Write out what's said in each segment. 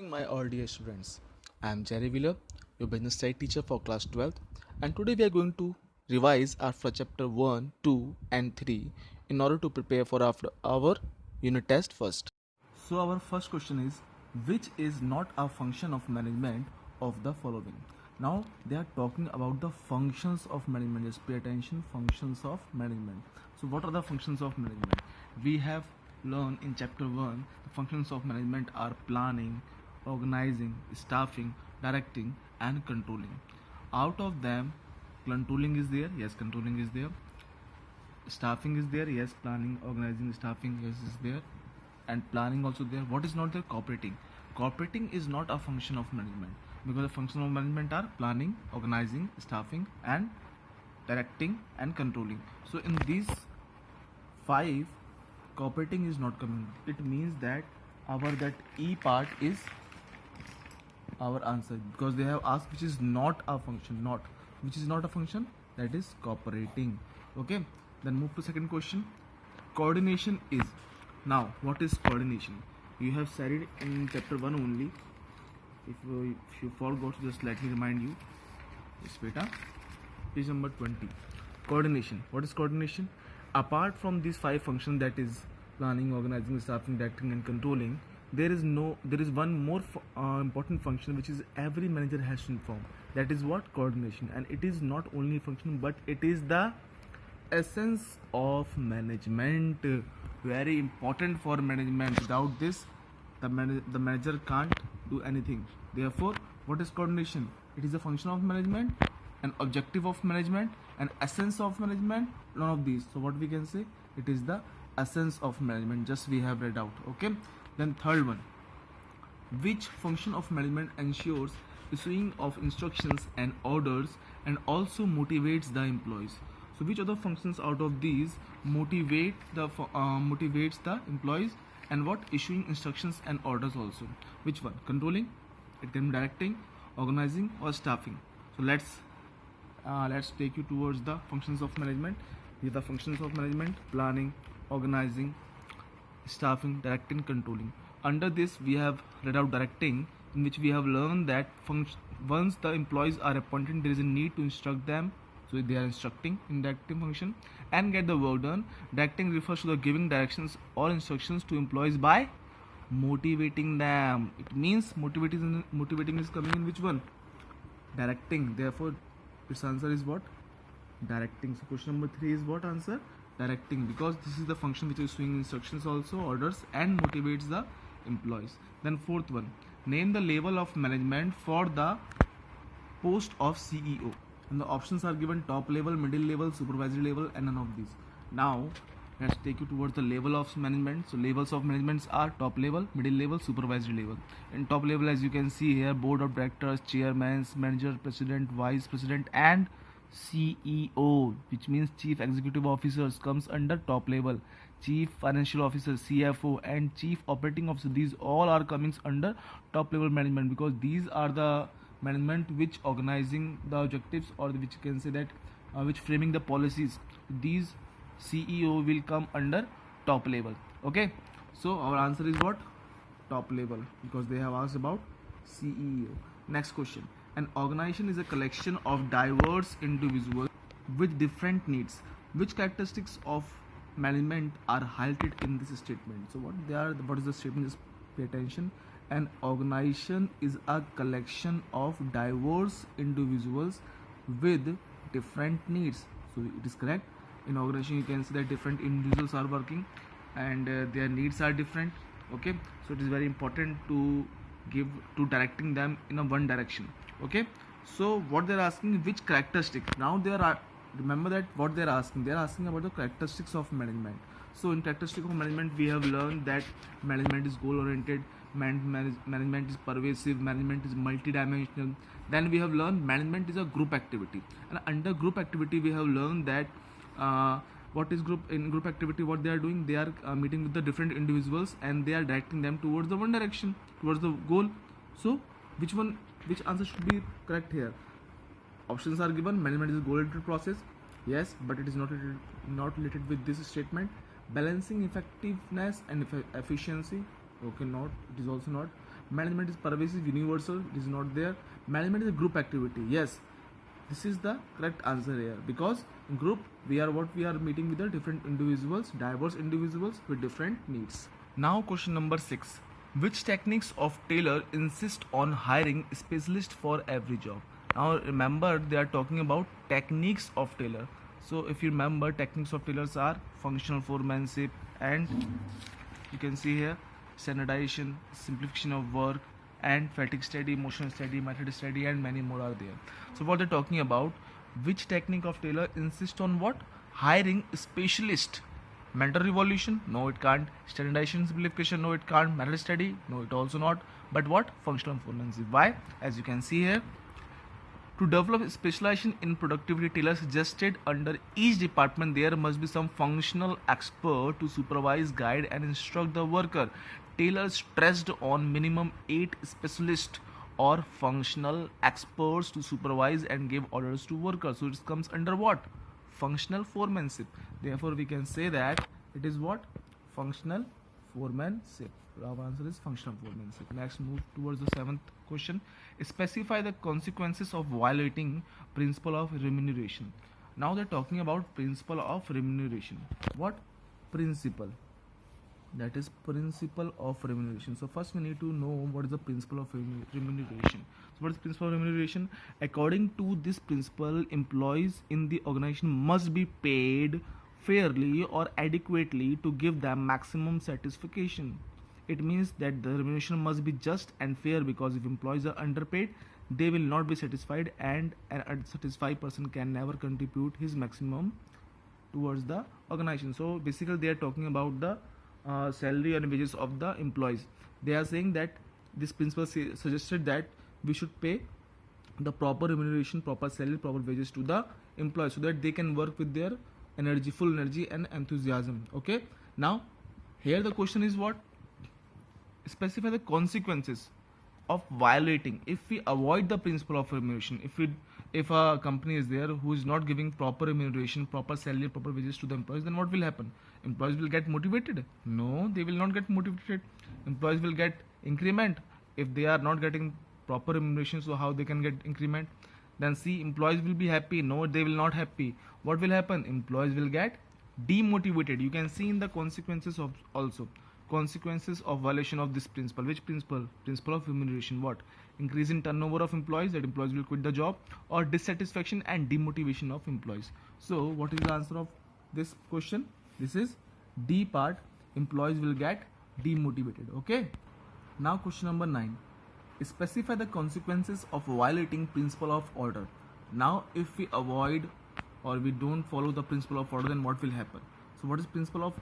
Morning, my all dear students. I am Jerry Wheeler, your business study teacher for class 12th, and today we are going to revise our chapter 1, 2, and 3 in order to prepare for our unit test first. So, our first question is, which is not a function of management of the following? Now, they are talking about the functions of management. Just pay attention, functions of management. So, what are the functions of management? We have learned in chapter 1 the functions of management are planning, organizing, staffing, directing, and controlling. Out of them, controlling is there. Yes, controlling is there. Staffing is there. Yes, planning, organizing, staffing, yes, is there, and planning also there. What is not there? Cooperating. Cooperating is not a function of management, because the function of management are planning, organizing, staffing, and directing and controlling. So in these five, cooperating is not coming. It means that our that E part is our answer, because they have asked which is not a function. Not which is not a function, that is cooperating. Okay, then move to second question. Coordination is. Now what is coordination? You have said it in chapter 1 only. If you forgot, just let me remind you. Yes, beta. Page number 20. Coordination. What is coordination? Apart from these five functions, that is planning, organizing, staffing, directing, and controlling, there is one more important function which is every manager has to inform. That is what? Coordination. And it is not only function, but it is the essence of management. Very important for management. Without this, the manager can't do anything. Therefore, what is coordination? It is a function of management, an objective of management, an essence of management. None of these. So what we can say? It is the essence of management. Just we have read out. Okay. Then third one. Which function of management ensures issuing of instructions and orders and also motivates the employees? So which other functions out of these motivates the employees, and what? Issuing instructions and orders also. Which one? Controlling, it can be directing, organizing, or staffing. So let's take you towards the functions of management. These are the functions of management: planning, organizing, staffing, directing, controlling. Under this we have read out directing, in which we have learned that once the employees are appointed, there is a need to instruct them. So they are instructing in directing function and get the work done. Directing refers to the giving directions or instructions to employees by motivating them. It means motivating is coming in which one? Directing. Therefore its answer is what? Directing. So question number 3 is what answer? Directing, because this is the function which is issuing instructions also, orders, and motivates the employees. Then fourth one, name the level of management for the post of CEO. And the options are given: top level, middle level, supervisory level, and none of these. Now let's take you towards the level of management. So levels of management are top level, middle level, supervisory level. In top level, as you can see here, board of directors, chairman, manager, president, vice president, and CEO, which means chief executive officers, comes under top level. Chief financial officer, CFO, and chief operating officer, these all are coming under top level management, because these are the management which organizing the objectives, or which you can say that which framing the policies. These CEO will come under top level. Okay, so our answer is what? Top level, because they have asked about CEO. Next question. An organization is a collection of diverse individuals with different needs. Which characteristics of management are highlighted in this statement? So what is the statement? Just pay attention. An organization is a collection of diverse individuals with different needs. So it is correct. In organization, you can see that different individuals are working, and their needs are different. Okay, so it is very important to give to directing them in a one direction. Okay, so what they're asking, which characteristics? Now they are remember that what they're asking about the characteristics of management. So in characteristics of management, we have learned that management is goal oriented, management is pervasive, management is multidimensional. Then we have learned management is a group activity, and under group activity we have learned that what is group activity? What they are doing, they are meeting with the different individuals, and they are directing them towards the one direction, towards the goal. So which answer should be correct here? Options are given. Management is a goal oriented process. Yes, but it is not related with this statement. Balancing effectiveness and efficiency. Okay, not. It is also not. Management is pervasive, universal, it is not there. Management is a group activity. Yes, this is the correct answer here, because in group we are meeting with the different individuals, diverse individuals with different needs. Now question number 6. Which techniques of tailor insist on hiring specialist for every job? Now remember, they are talking about techniques of tailor. So if you remember, techniques of tailors are functional foremanship, and you can see here standardization, simplification of work, and fatigue study, motion study, method study, and many more are there. So what they're talking about, which technique of tailor insist on what? Hiring specialist. Mental revolution? No, it can't. Standardization, simplification? No, it can't. Method study? No, it also not. But what? Functional forensic. Why? As you can see here, to develop specialization in productivity, tailor suggested under each department there must be some functional expert to supervise, guide, and instruct the worker. Taylor stressed on minimum 8 specialists or functional experts to supervise and give orders to workers. So it comes under what? Functional foremanship. Therefore, we can say that it is what? Functional foremanship. Our answer is functional foremanship. Next, move towards the 7th question. Specify the consequences of violating principle of remuneration. Now they're talking about principle of remuneration. What? Principle. That is principle of remuneration. So first we need to know what is the principle of remuneration. So what is principle of remuneration? According to this principle, employees in the organization must be paid fairly or adequately to give them maximum satisfaction. It means that the remuneration must be just and fair, because if employees are underpaid, they will not be satisfied, and an unsatisfied person can never contribute his maximum towards the organization. So basically they are talking about the salary and wages of the employees. They are saying that this principle suggested that we should pay the proper remuneration, proper salary, proper wages to the employees, so that they can work with their energy, full energy and enthusiasm. Okay, now here the question is what? Specify the consequences of violating. If we avoid the principle of remuneration, if a company is there who is not giving proper remuneration, proper salary, proper wages to the employees, then what will happen? Employees will get motivated? No, they will not get motivated. Employees will get increment. If they are not getting proper remuneration, so how they can get increment? Then see, employees will be happy? No, they will not happy. What will happen? Employees will get demotivated. You can see in the consequences of also. Consequences of violation of this principle. Which principle? Principle of remuneration. What? Increase in turnover of employees, that employees will quit the job, or dissatisfaction and demotivation of employees. So what is the answer of this question? This is D part. Employees will get demotivated. Okay, now question number 9. Specify the consequences of violating principle of order. Now if we avoid or we don't follow the principle of order, then what will happen? So what is principle of?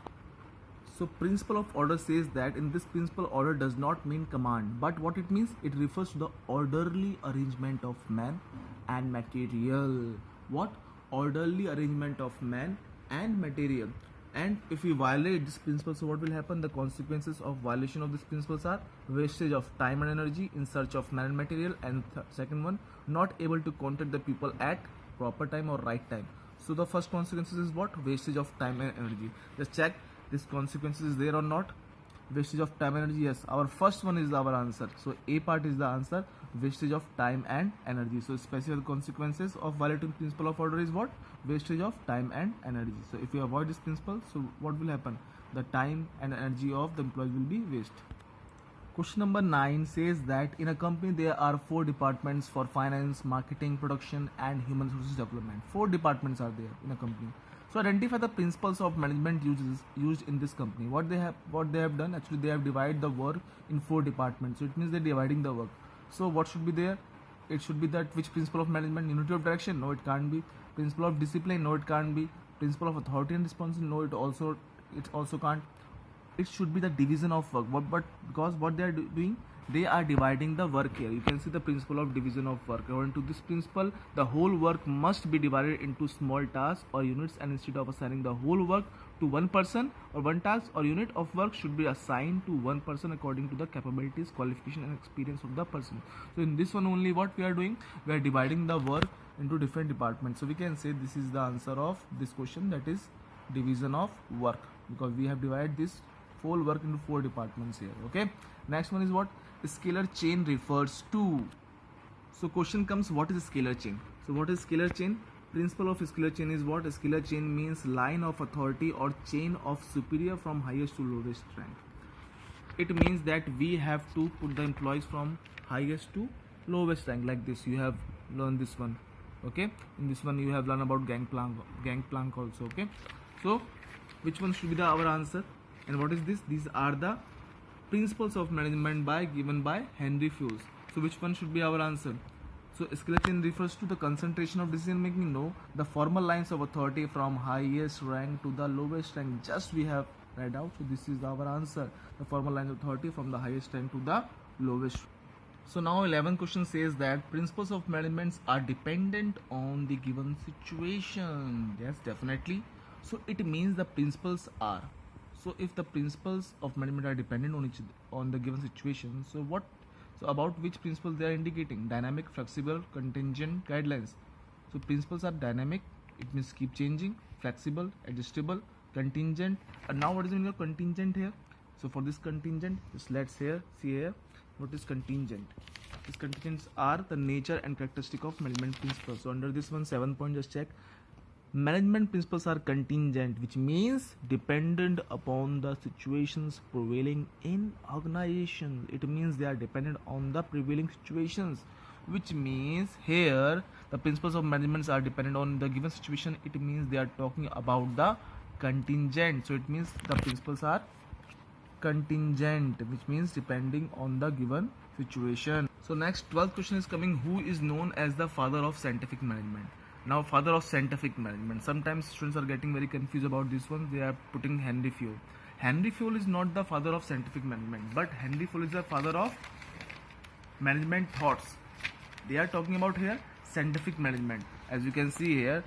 So principle of order says that in this principle, order does not mean command, but what it means, it refers to the orderly arrangement of man and material. What? Orderly arrangement of man and material. And if we violate this principle, so what will happen? The consequences of violation of these principles are wastage of time and energy in search of man and material, and second one, not able to contact the people at proper time or right time. So the first consequences is what? Wastage of time and energy. Just check this consequences is there or not. Wastage of time and energy, yes, our first one is our answer. So A part is the answer, wastage of time and energy. So specify the consequences of violating principle of order is what? Wastage of time and energy. So if you avoid this principle, so what will happen? The time and energy of the employees will be waste. Question number 9 says that in a company there are 4 departments for finance, marketing, production and human resources development. 4 departments are there in a company. So identify the principles of management used in this company. What they have done, actually they have divided the work in 4 departments. So it means they're dividing the work. So what should be there? It should be that which principle of management? Unity of direction? No, it can't be. Principle of discipline? No, it can't be. Principle of authority and responsibility? No, it also can't. It should be the division of work. But because what they are doing, they are dividing the work here. You can see the principle of division of work. According to this principle, the whole work must be divided into small tasks or units, and instead of assigning the whole work to one person or one task or unit of work should be assigned to one person according to the capabilities, qualification and experience of the person. So in this one only what we are doing, we are dividing the work into different departments. So we can say this is the answer of this question, that is division of work, because we have divided this whole work into 4 departments here. Okay, next one is what? scalar chain refers to? So question comes, what is scalar chain? So what is scalar chain? Principle of scalar chain is what? Scalar chain means line of authority or chain of superior from highest to lowest rank. It means that we have to put the employees from highest to lowest rank, like this. You have learned this one, okay? In this one you have learned about Gangplank also, okay? So which one should be the our answer? And what is this? These are the principles of management given by Henry Fayol. So which one should be our answer? So scalar chain refers to the concentration of decision making. No, the formal lines of authority from highest rank to the lowest rank. Just we have read out. So this is our answer. The formal lines of authority from the highest rank to the lowest. So now 11th question says that principles of management are dependent on the given situation. Yes, definitely. So it means the principles are. So if the principles of management are dependent on the given situation, so what? So about which principles they are indicating? Dynamic, flexible, contingent, guidelines. So principles are dynamic. It means keep changing. Flexible, adjustable, contingent. And now what is the meaning of contingent here? So for this contingent, just let's see here what is contingent. These contingents are the nature and characteristic of management principles. So under this one, 7 point, just check. Management principles are contingent, which means dependent upon the situations prevailing in organization. It means they are dependent on the prevailing situations, which means here the principles of management are dependent on the given situation. It means they are talking about the contingent. So it means the principles are contingent, which means depending on the given situation. So next 12th question is coming. Who is known as the father of scientific management? Now father of scientific management, sometimes students are getting very confused about this one. They are putting Henry Fayol. Henry Fayol is not the father of scientific management, but Henry Fayol is the father of management thoughts. They are talking about here scientific management. As you can see here,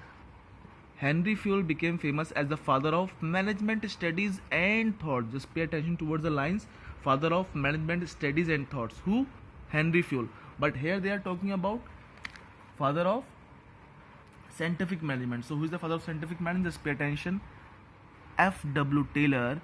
Henry Fayol became famous as the father of management studies and thought. Just pay attention towards the lines. Father of management studies and thoughts. Who? Henry Fayol. But here they are talking about father of scientific management. So who is the father of scientific management? Just pay attention. F.W. Taylor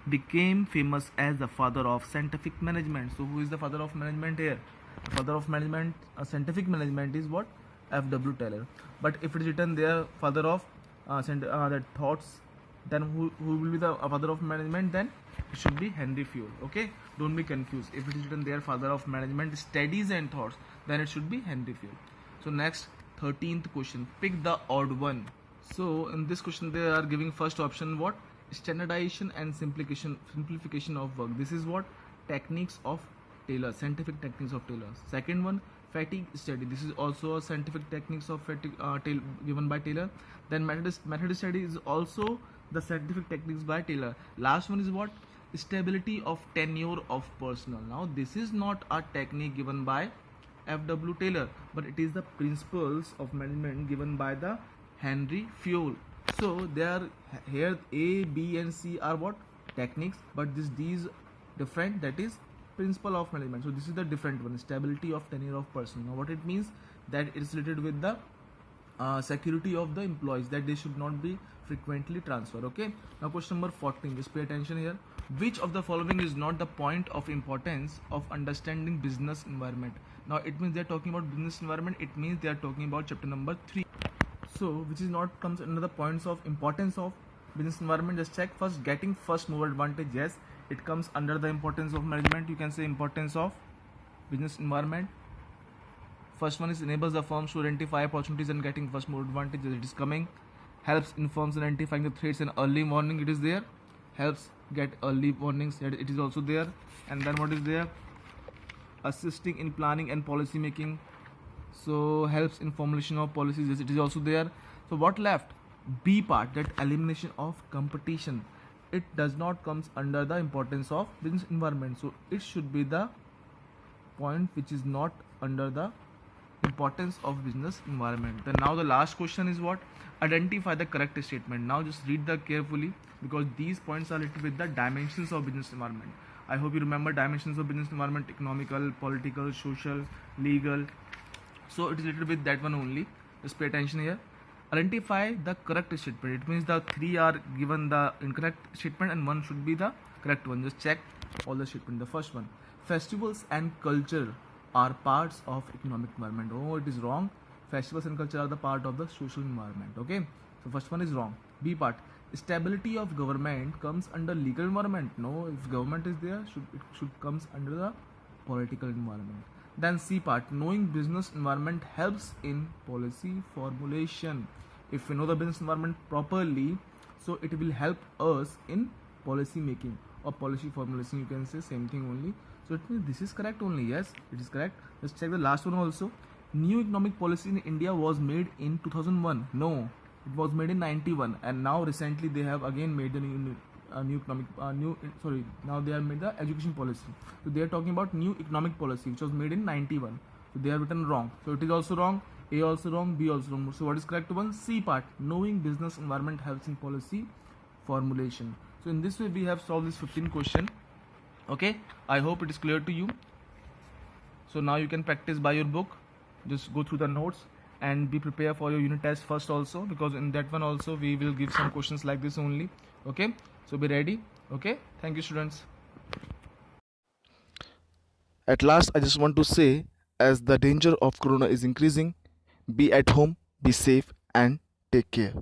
became famous as the father of scientific management. So who is the father of management here? The father of management, scientific management is what? F.W. Taylor. But if it is written there father of the thoughts, then who will be the father of management? Then it should be Henry Fayol. Okay, don't be confused. If it is written there father of management studies and thoughts, then it should be Henry Fayol. So next 13th question, pick the odd one. So in this question they are giving first option what? Standardization and simplification of work. This is what? Techniques of Taylor, scientific techniques of Taylor. Second one, fatigue study. This is also a scientific techniques of fatigue given by Taylor. Then method study is also the scientific techniques by Taylor. Last one is what? Stability of tenure of personnel. Now this is not a technique given by F.W. Taylor, but it is the principles of management given by the Henry Fayol. So they are here A, B and C are what? Techniques, but these different, that is principle of management. So this is the different one, stability of tenure of person. Now what it means? That it is related with the security of the employees, that they should not be frequently transferred. Okay, now question number 14, just pay attention here. Which of the following is not the point of importance of understanding business environment? Now it means they are talking about business environment. It means they are talking about chapter number 3. So which is not comes under the points of importance of business environment? Just check first. Getting first mover advantage, yes, it comes under the importance of management. You can say importance of business environment. First one is enables the firms to identify opportunities and getting first mover advantage. It is coming. Helps in firms identifying the threats and early warning. It is there. Helps get early warnings. It is also there. And then what is there? Assisting in planning and policy making. So helps in formulation of policies. Yes, it is also there. So what left? B part, that elimination of competition. It does not comes under the importance of business environment. So it should be the point which is not under the importance of business environment. Then now the last question is what? Identify the correct statement. Now just read that carefully, because these points are related with the dimensions of business environment. I hope you remember dimensions of business environment: economical, political, social, legal. So it is related with that one only. Just pay attention here. Identify the correct statement. It means the 3 are given the incorrect statement and 1 should be the correct one. Just check all the statement. The first one, festivals and culture are parts of economic environment. Oh, it is wrong. Festivals and culture are the part of the social environment. Okay, so first one is wrong. B part, stability of government comes under legal environment. No, if government is there, it should comes under the political environment. Then C part, knowing business environment helps in policy formulation. If we know the business environment properly, so it will help us in policy making or policy formulation, you can say same thing only. So it means this is correct only. Yes, it is correct. Let's check the last one also. New economic policy in India was made in 2001. No, it was made in 91, and now recently they have again made the new economic now they have made the education policy. So they are talking about new economic policy which was made in 91. So they have written wrong. So it is also wrong. A also wrong. B also wrong. So what is correct one? C part, knowing business environment helps in policy formulation. So in this way we have solved this 15 question. Okay, I hope it is clear to you. So now you can practice by your book. Just go through the notes and be prepared for your unit test first also, because in that one also we will give some questions like this only. Okay, so be ready. Okay, thank you students. At last, I just want to say, as the danger of corona is increasing, be at home, be safe, and take care.